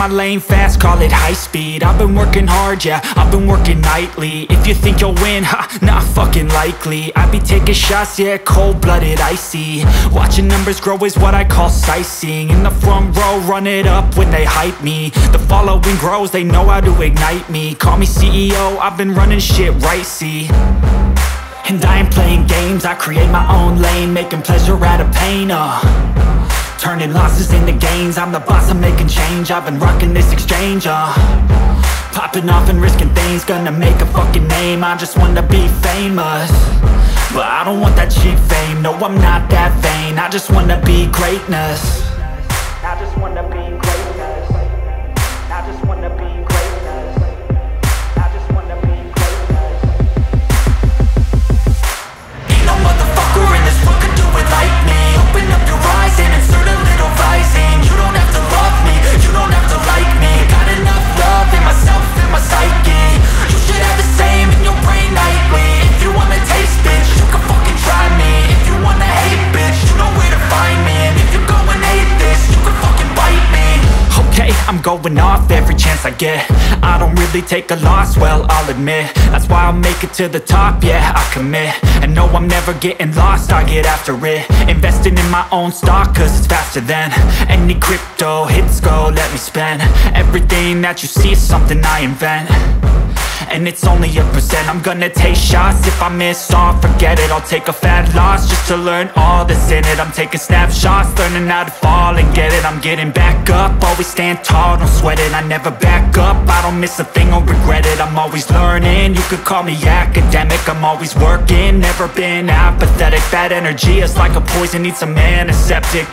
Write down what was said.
my lane fast, call it high speed. I've been working hard, yeah, I've been working nightly. If you think you'll win, ha, not fucking likely. I be taking shots, yeah, cold-blooded, icy. Watching numbers grow is what I call sightseeing. In the front row, run it up when they hype me. The following grows, they know how to ignite me. Call me CEO, I've been running shit right, see. And I ain't playing games, I create my own lane, making pleasure out of pain, turning losses into gains. I'm the boss, I'm making change. I've been rocking this exchange, popping off and risking things. Gonna make a fucking name, I just wanna be famous. But I don't want that cheap fame, no, I'm not that vain. I just wanna be greatness. I just wanna be greatness. I just wanna be greatness. I just wanna be greatness. Ain't no motherfucker in this world could do it like me. Open up your eyes and insert a little rising. You don't have to love me, you don't have to like me. Got enough love in myself and my psyche. You should have the same in your brain nightly. If you wanna taste, bitch, you can fucking try me. If you wanna hate, bitch, you know where to find me. And if you go and hate this, you can fucking bite me. Okay, I'm going off every chance I get. I don't really take a loss, well, I'll admit. That's why I'll make it to the top, yeah, I commit. And no, I'm never getting lost, I get after it. Investing in my own stock, cause it's faster than any crypto hits go, let me spend. Everything that you see is something I invent. And it's only a percent. I'm gonna take shots. If I miss all, forget it. I'll take a fat loss just to learn all that's in it. I'm taking snapshots, learning how to fall and get it. I'm getting back up, always stand tall, don't sweat it. I never back up, I don't miss a thing or regret it. I'm always learning, you could call me academic. I'm always working, never been apathetic. Bad energy is like a poison, needs some antiseptic.